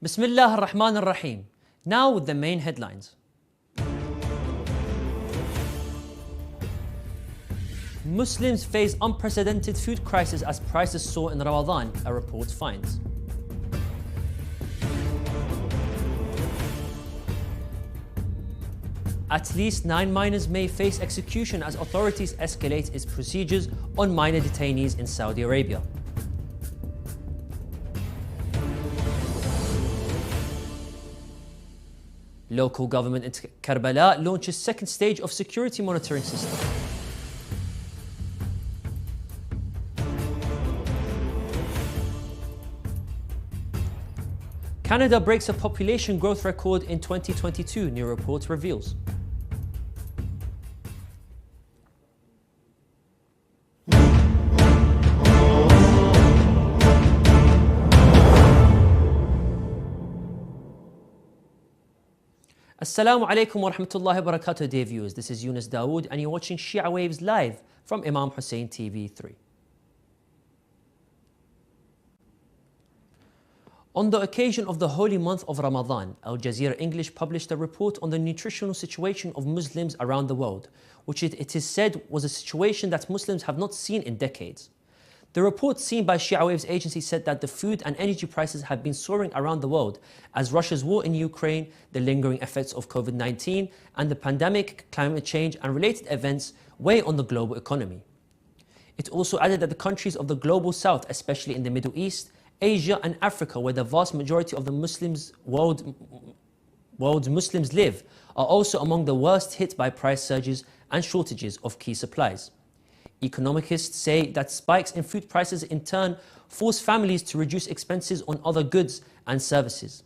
Bismillah ar-Rahman ar-Rahim. Now with the main headlines. Muslims face unprecedented food crisis as prices soar in Ramadan, a report finds. At least 9 miners may face execution as authorities escalate its procedures on minor detainees in Saudi Arabia. Local government in Karbala launches second stage of security monitoring system. Canada breaks a population growth record in 2022, new report reveals. Assalamu alaikum wa rahmatullahi wa barakatuh, dear viewers. This is Yunus Dawood and you're watching Shia Waves live from Imam Hussein TV 3. On the occasion of the holy month of Ramadan, Al Jazeera English published a report on the nutritional situation of Muslims around the world, which it is said was a situation that Muslims have not seen in decades. The report seen by Shia Waves agency said that the food and energy prices have been soaring around the world as Russia's war in Ukraine, the lingering effects of COVID-19 and the pandemic, climate change and related events weigh on the global economy. It also added that the countries of the global south, especially in the Middle East, Asia and Africa, where the vast majority of the world's Muslims live, are also among the worst hit by price surges and shortages of key supplies. Economists say that spikes in food prices in turn force families to reduce expenses on other goods and services.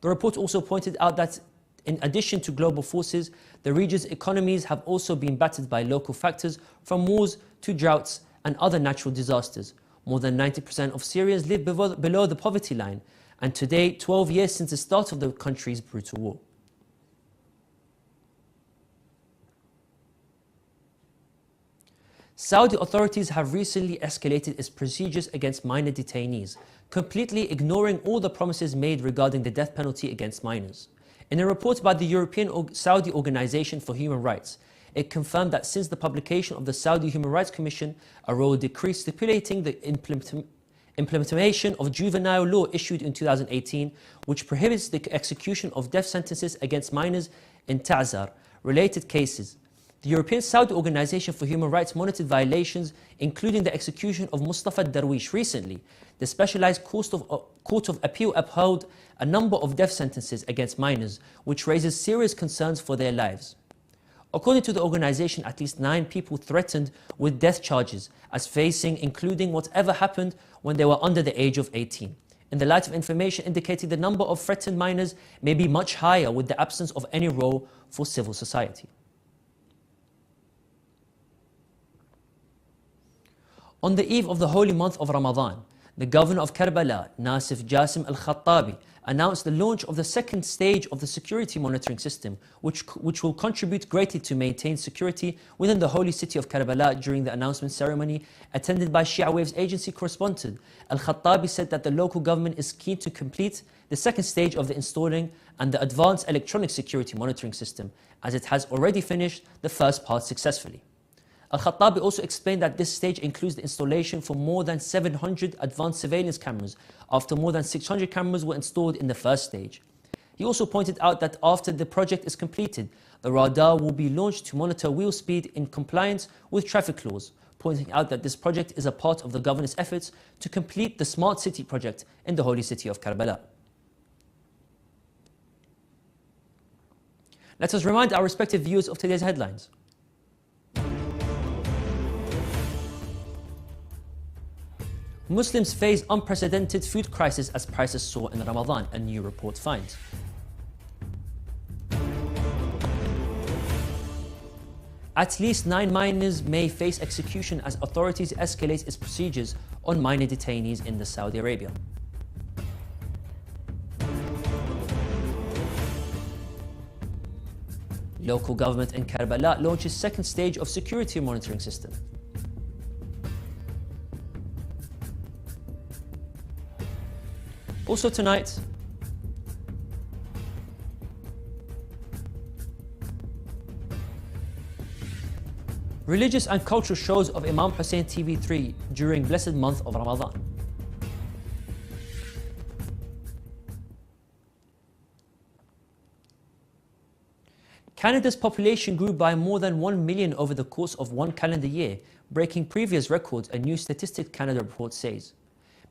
The report also pointed out that in addition to global forces, the region's economies have also been battered by local factors from wars to droughts and other natural disasters. More than 90% of Syrians live below the poverty line, and today, 12 years since the start of the country's brutal war. Saudi authorities have recently escalated its procedures against minor detainees, completely ignoring all the promises made regarding the death penalty against minors. In a report by the European Saudi Organization for Human Rights, it confirmed that since the publication of the Saudi Human Rights Commission, a royal decree stipulating the implementation of juvenile law issued in 2018, which prohibits the execution of death sentences against minors in ta'zar related cases. The European Saudi Organization for Human Rights monitored violations, including the execution of Mustafa Darwish recently. The specialized Court of Appeal upheld a number of death sentences against minors, which raises serious concerns for their lives. According to the organization, at least 9 people threatened with death charges as facing, including whatever happened when they were under the age of 18. In the light of information indicating the number of threatened minors may be much higher with the absence of any role for civil society. On the eve of the holy month of Ramadan, the governor of Karbala, Nasif Jasim al-Khattabi, announced the launch of the second stage of the security monitoring system, which will contribute greatly to maintain security within the holy city of Karbala. During the announcement ceremony, attended by Shia Waves agency correspondent, al-Khattabi said that the local government is keen to complete the second stage of the installing and the advanced electronic security monitoring system, as it has already finished the first part successfully. Al-Khattabi also explained that this stage includes the installation for more than 700 advanced surveillance cameras, after more than 600 cameras were installed in the first stage. He also pointed out that after the project is completed, the radar will be launched to monitor wheel speed in compliance with traffic laws, pointing out that this project is a part of the governor's efforts to complete the Smart City project in the holy city of Karbala. Let us remind our respective viewers of today's headlines. Muslims face unprecedented food crisis as prices soar in Ramadan, a new report finds. At least 9 minors may face execution as authorities escalate its procedures on minor detainees in Saudi Arabia. Local government in Karbala launches second stage of security monitoring system. Also tonight, Religious and cultural shows of Imam Hussein TV 3 during blessed month of Ramadan. Canada's population grew by more than 1 million over the course of one calendar year, breaking previous records, a new Statistics Canada report says.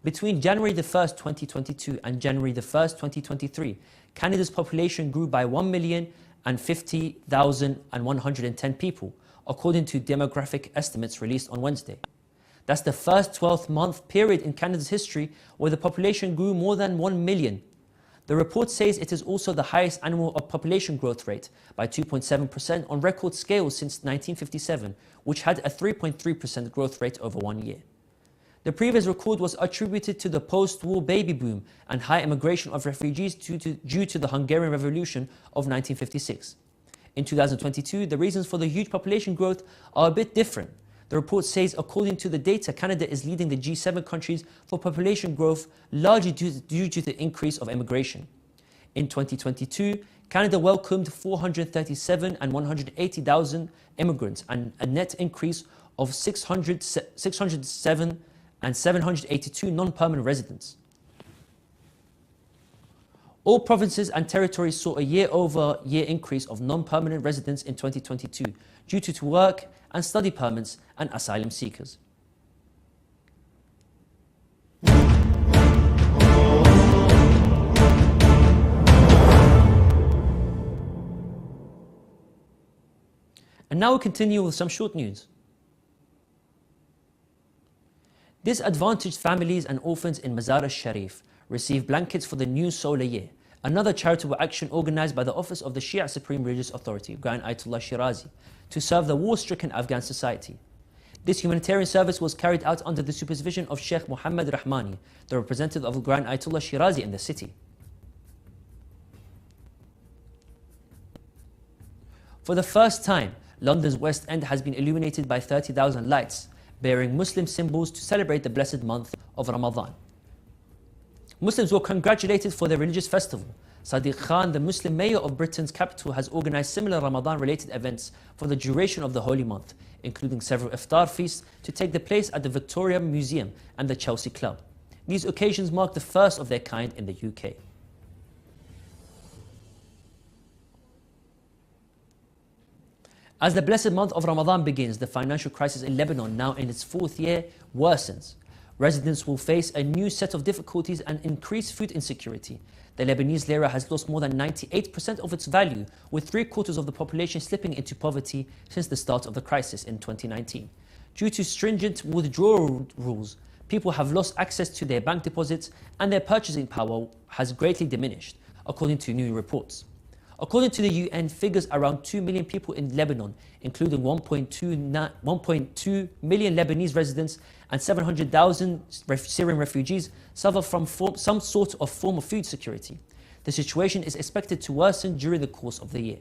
Between January the 1st, 2022 and January the 1st, 2023, Canada's population grew by 1,050,110 people, according to demographic estimates released on Wednesday. That's the first 12-month period in Canada's history where the population grew more than 1 million. The report says it is also the highest annual population growth rate by 2.7% on record scale since 1957, which had a 3.3% growth rate over 1 year. The previous record was attributed to the post-war baby boom and high immigration of refugees due to the Hungarian Revolution of 1956. In 2022, the reasons for the huge population growth are a bit different. The report says, according to the data, Canada is leading the G7 countries for population growth, largely due to the increase of immigration. In 2022, Canada welcomed 437 and 180,000 immigrants and a net increase of 607 and 782 non-permanent residents. All provinces and territories saw a year-over-year increase of non-permanent residents in 2022 due to work and study permits and asylum seekers. And now we continue with some short news. Disadvantaged families and orphans in Mazar al-Sharif receive blankets for the new solar year, another charitable action organized by the Office of the Shia Supreme Religious Authority, Grand Ayatollah Shirazi, to serve the war-stricken Afghan society. This humanitarian service was carried out under the supervision of Sheikh Mohammed Rahmani, the representative of Grand Ayatollah Shirazi in the city. For the first time, London's West End has been illuminated by 30,000 lights, bearing Muslim symbols to celebrate the blessed month of Ramadan. Muslims were congratulated for their religious festival. Sadiq Khan, the Muslim mayor of Britain's capital, has organized similar Ramadan-related events for the duration of the holy month, including several iftar feasts to take place at the Victoria Museum and the Chelsea Club. These occasions mark the first of their kind in the UK. As the blessed month of Ramadan begins, the financial crisis in Lebanon, now in its fourth year, worsens. Residents will face a new set of difficulties and increased food insecurity. The Lebanese lira has lost more than 98% of its value, with 3/4 of the population slipping into poverty since the start of the crisis in 2019. Due to stringent withdrawal rules, people have lost access to their bank deposits and their purchasing power has greatly diminished, according to new reports. According to the UN, figures around 2 million people in Lebanon, including 1.2 million Lebanese residents and 700,000 Syrian refugees, suffer from some sort of form of food security. The situation is expected to worsen during the course of the year.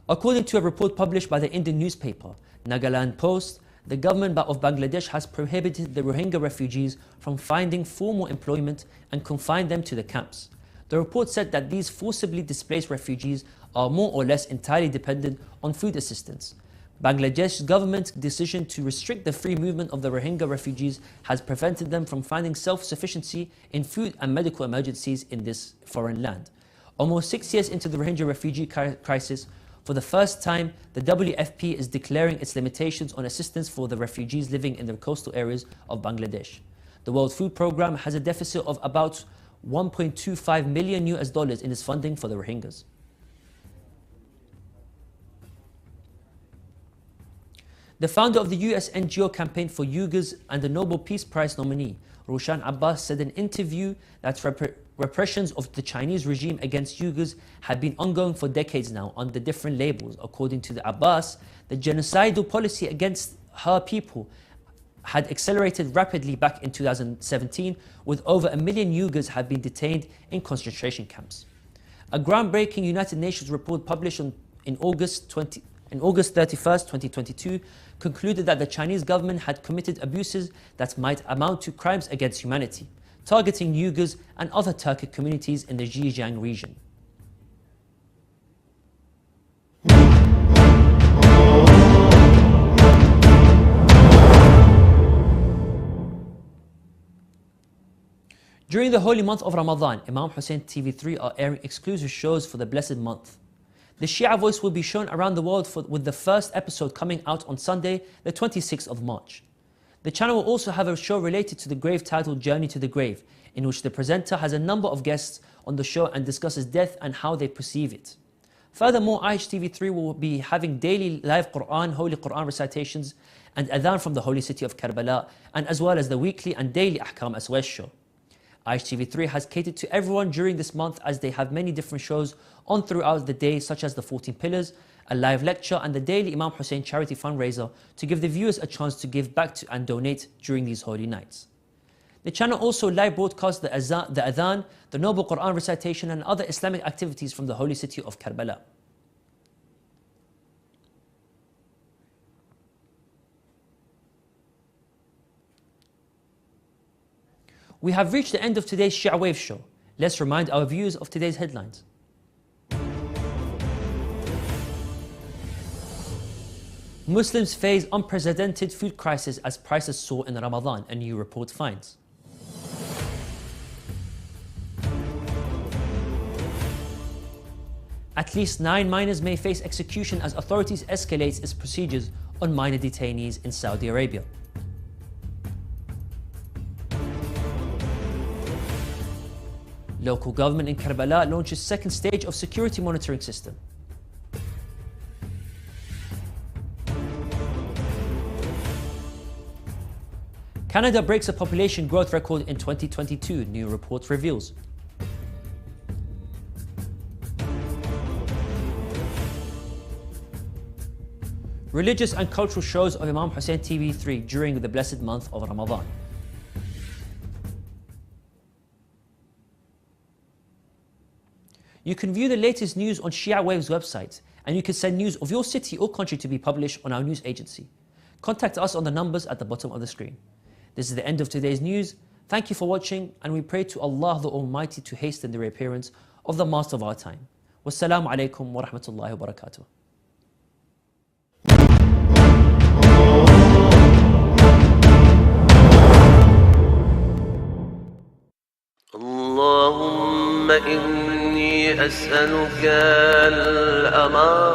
According to a report published by the Indian newspaper Nagaland Post, the government of Bangladesh has prohibited the Rohingya refugees from finding formal employment and confined them to the camps. The report said that these forcibly displaced refugees are more or less entirely dependent on food assistance. Bangladesh's government's decision to restrict the free movement of the Rohingya refugees has prevented them from finding self-sufficiency in food and medical emergencies in this foreign land. Almost 6 years into the Rohingya refugee crisis, for the first time, the WFP is declaring its limitations on assistance for the refugees living in the coastal areas of Bangladesh. The World Food Programme has a deficit of about $1.25 million in its funding for the Rohingyas. The founder of the US NGO Campaign for Uyghurs and the Nobel Peace Prize nominee, Roshan Abbas, said in an interview that repressions of the Chinese regime against Uyghurs had been ongoing for decades now under different labels. According to the Abbas, the genocidal policy against her people had accelerated rapidly back in 2017, with over 1 million Uyghurs have been detained in concentration camps. A groundbreaking United Nations report published in August 31st, 2022, concluded that the Chinese government had committed abuses that might amount to crimes against humanity, targeting Uyghurs and other Turkic communities in the Xinjiang region. During the holy month of Ramadan, Imam Hussein TV3 are airing exclusive shows for the blessed month. The Shia Voice will be shown around the world with the first episode coming out on Sunday, the 26th of March. The channel will also have a show related to the grave titled Journey to the Grave, in which the presenter has a number of guests on the show and discusses death and how they perceive it. Furthermore, IHTV3 will be having daily live Holy Quran recitations and adhan from the holy city of Karbala, and as well as the weekly and daily Ahkam Aswais show. IHTV3 has catered to everyone during this month, as they have many different shows on throughout the day, such as the 14 Pillars, a live lecture and the daily Imam Hussein charity fundraiser to give the viewers a chance to give back to and donate during these holy nights. The channel also live broadcasts the adhan, the noble Quran recitation and other Islamic activities from the holy city of Karbala. We have reached the end of today's Shia Waves show. Let's remind our viewers of today's headlines. Muslims face unprecedented food crisis as prices soar in Ramadan, a new report finds. At least 9 miners may face execution as authorities escalate its procedures on minor detainees in Saudi Arabia. Local government in Karbala launches second stage of security monitoring system. Canada breaks a population growth record in 2022, new report reveals. Religious and cultural shows of Imam Hussein TV3 during the blessed month of Ramadan. You can view the latest news on Shia Waves website, and you can send news of your city or country to be published on our news agency. Contact us on the numbers at the bottom of the screen. This is the end of today's news. Thank you for watching, and we pray to Allah the Almighty to hasten the reappearance of the Master of our time. Wassalamu alaikum wa rahmatullahi wa barakatuh. اللهم إني أسألك الأمان